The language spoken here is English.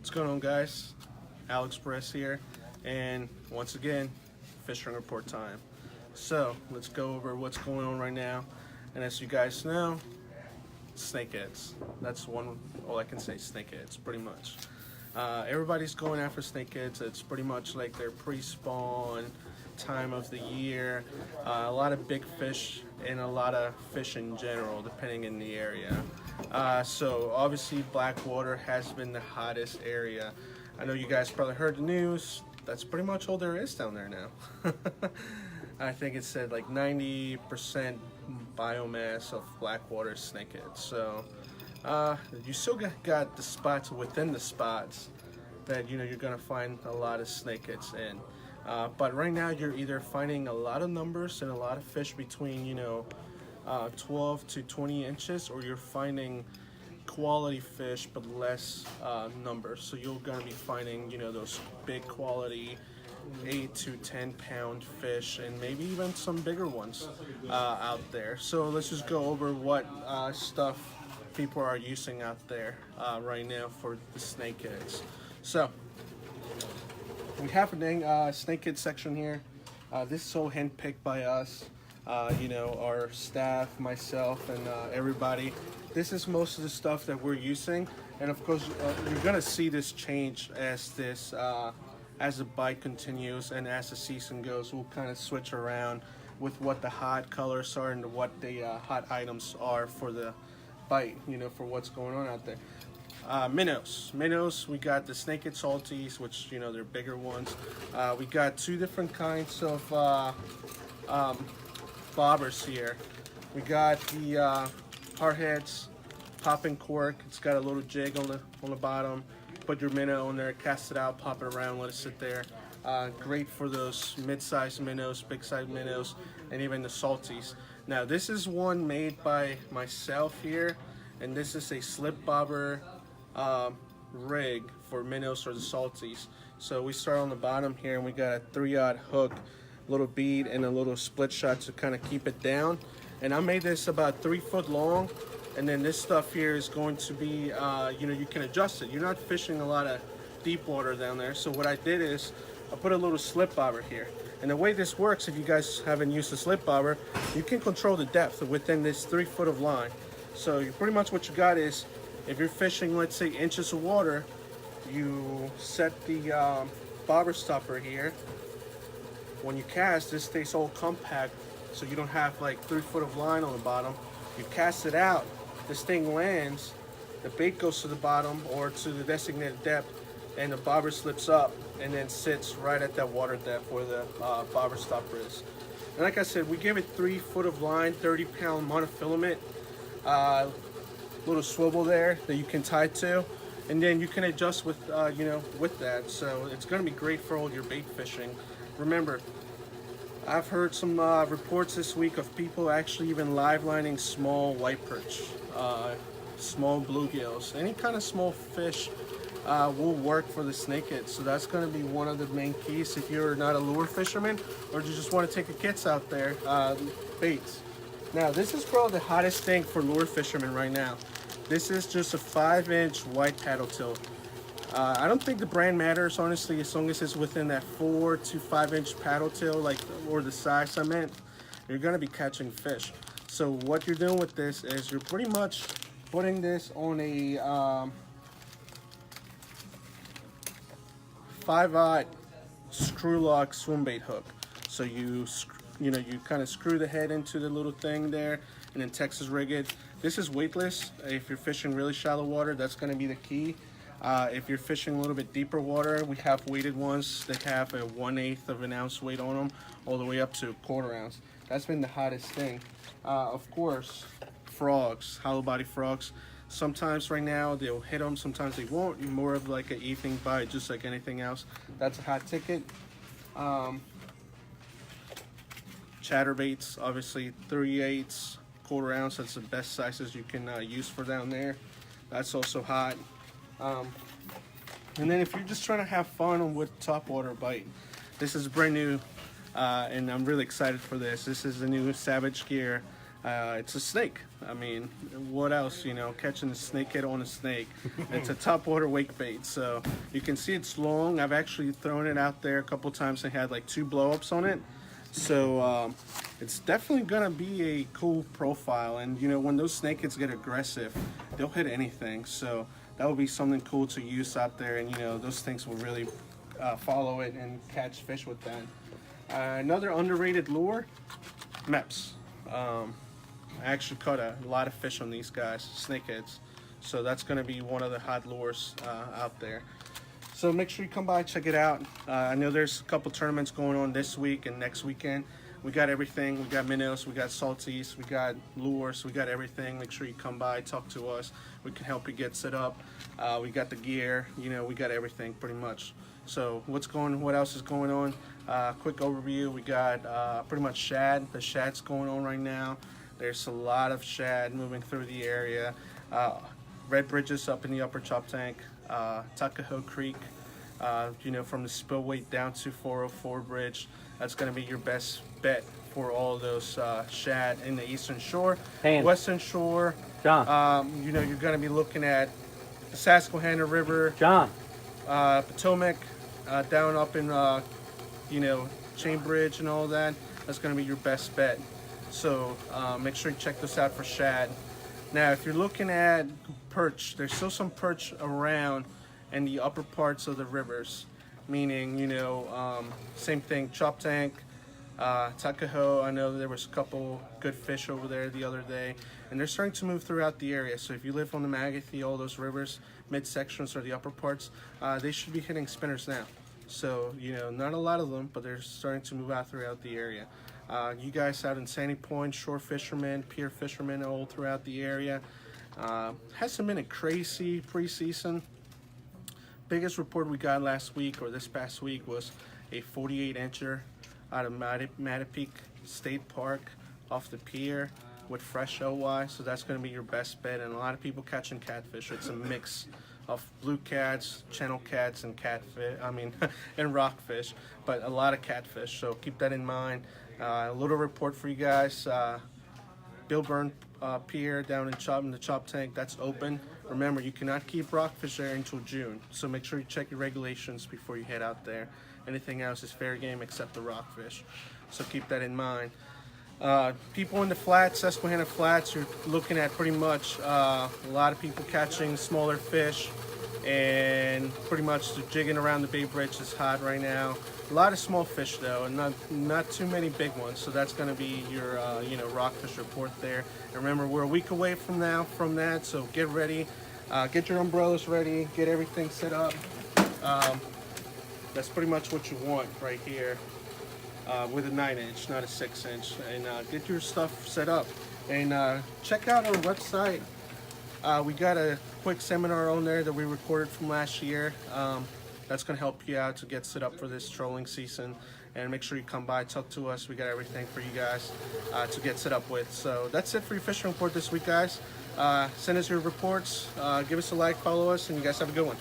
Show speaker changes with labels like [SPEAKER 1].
[SPEAKER 1] What's going on, guys? Alex Press here, and once again, fishing report time. So let's go over what's going on right now. And as you guys know, snakeheads. That's all I can say. Snakeheads, pretty much. Everybody's going after snakeheads. It's pretty much like their pre-spawn time of the year. A lot of big fish and a lot of fish in general, depending in the area. So obviously Blackwater has been the hottest area. I know you guys probably heard the news. That's pretty much all there is down there now. I think it said like 90% biomass of Blackwater snakeheads. So you still got the spots within the spots that you're gonna find a lot of snakeheads in. But right now you're either finding a lot of numbers and a lot of fish between 12 to 20 inches, or you're finding quality fish but less numbers. So you're gonna be finding those big quality 8 to 10 pound fish, and maybe even some bigger ones out there. So let's just go over what stuff people are using out there right now for the snakeheads. So we have a snakehead section here. This is all handpicked by us, our staff, myself, and everybody. This is most of the stuff that we're using, and of course you're gonna see this change as the bite continues and as the season goes. We'll kind of switch around with what the hot colors are and what the hot items are for the bite, for what's going on out there. Minnows, we got the snakehead salties, which they're bigger ones. We got two different kinds of bobbers here. We got the hardheads, popping cork. It's got a little jig on the bottom. Put your minnow in there, cast it out, pop it around, let it sit there. Great for those mid-sized minnows, big-sized minnows, and even the salties. Now this is one made by myself here, and this is a slip bobber rig for minnows or the salties. So we start on the bottom here, and we got a 3/0 hook, little bead, and a little split shot to kind of keep it down. And I made this about 3 foot long. And then this stuff here is going to be, you can adjust it. You're not fishing a lot of deep water down there. So what I did is I put a little slip bobber here. And the way this works, if you guys haven't used a slip bobber, you can control the depth within this 3 foot of line. So pretty much what you got is, if you're fishing, let's say, inches of water, you set the bobber stopper here. When you cast, this stays all compact, so you don't have like 3 foot of line on the bottom. You cast it out, this thing lands, the bait goes to the bottom or to the designated depth, and the bobber slips up and then sits right at that water depth where the bobber stopper is. And like I said, we give it 3 foot of line, 30-pound monofilament, little swivel there that you can tie to, and then you can adjust with with that. So it's going to be great for all your bait fishing. Remember, I've heard some reports this week of people actually even live lining small white perch, small bluegills, any kind of small fish will work for the snakehead. So that's going to be one of the main keys if you're not a lure fisherman or you just want to take the kids out there, baits. Now this is probably the hottest thing for lure fishermen right now. This is just a 5-inch white paddle tilt. I don't think the brand matters, honestly, as long as it's within that 4 to 5 inch paddle tail, or the size I meant, you're gonna be catching fish. So what you're doing with this is you're pretty much putting this on a 5/0 screw lock swim bait hook. So you kind of screw the head into the little thing there, and then Texas rig it. This is weightless. If you're fishing really shallow water, that's gonna be the key. If you're fishing a little bit deeper water, we have weighted ones that have a 1/8 of an ounce weight on them, all the way up to 1/4 ounce. That's been the hottest thing. Of course, frogs, hollow body frogs. Sometimes right now they'll hit them, sometimes they won't. More of like an evening bite, just like anything else. That's a hot ticket. Chatterbaits, obviously 3/8, 1/4 ounce. That's the best sizes you can use for down there. That's also hot. And then if you're just trying to have fun with topwater bite, this is brand new, and I'm really excited for this. This is the new Savage Gear It's a snake. I mean, what else, you know, catching a snakehead on a snake. It's a topwater wake bait. So you can see it's long. I've actually thrown it out there a couple times and had like 2 blow-ups on it. So it's definitely gonna be a cool profile. And you know, when those snakeheads get aggressive, they'll hit anything. So that will be something cool to use out there. And you know, those things will really follow it and catch fish with that. Another underrated lure, Meps. I actually caught a lot of fish on these guys, snakeheads. So that's going to be one of the hot lures out there. So make sure you come by, check it out. I know there's a couple tournaments going on this week and next weekend. We got everything. We got minnows, we got salties, we got lures, we got everything. Make sure you come by, talk to us. We can help you get set up. We got the gear, you know, we got everything pretty much. So what else is going on? Quick overview, we got pretty much shad. The shad's going on right now. There's a lot of shad moving through the area. Red Bridges up in the upper chop tank, Tuckahoe Creek, you know, from the spillway down to 404 Bridge. That's going to be your best bet for all of those shad in the eastern shore. Western shore,
[SPEAKER 2] John.
[SPEAKER 1] you know, you're going to be looking at the Susquehanna River,
[SPEAKER 2] John.
[SPEAKER 1] Potomac, down up in, you know, Chain Bridge and all that. That's going to be your best bet. So make sure you check this out for shad. Now, if you're looking at perch, there's still some perch around in the upper parts of the rivers. Meaning, you know, same thing, chop tank, Tuckahoe. I know there was a couple good fish over there the other day, and they're starting to move throughout the area. So if you live on the Magothy, all those rivers, midsections or the upper parts, they should be hitting spinners now. So, you know, not a lot of them, but they're starting to move out throughout the area. You guys out in Sandy Point, shore fishermen, pier fishermen all throughout the area. Hasn't been a crazy preseason. Biggest report we got last week or this past week was a 48-incher out of Chesapeake State Park off the pier with fresh OY. So that's going to be your best bet. And a lot of people catching catfish. It's a mix of blue cats, channel cats, and catfish. I mean, and rockfish, but a lot of catfish. So keep that in mind. A little report for you guys. Bill Byrne Pier down in the chop tank, that's open. Remember, you cannot keep rockfish there until June, so make sure you check your regulations before you head out there. Anything else is fair game except the rockfish, so keep that in mind. People in the flats, Susquehanna Flats, you're looking at pretty much a lot of people catching smaller fish, and pretty much the jigging around the Bay Bridge is hot right now. A lot of small fish though, and not too many big ones. So that's going to be your you know, rockfish report there. And remember, we're a week away from that. So get ready, get your umbrellas ready, get everything set up. That's pretty much what you want right here with a 9-inch, not a 6-inch, and get your stuff set up. And check out our website. We got a quick seminar on there that we recorded from last year. That's going to help you out to get set up for this trolling season. And make sure you come by, talk to us. We got everything for you guys to get set up with. So that's it for your fishing report this week, guys. Send us your reports. Give us a like, follow us, and you guys have a good one.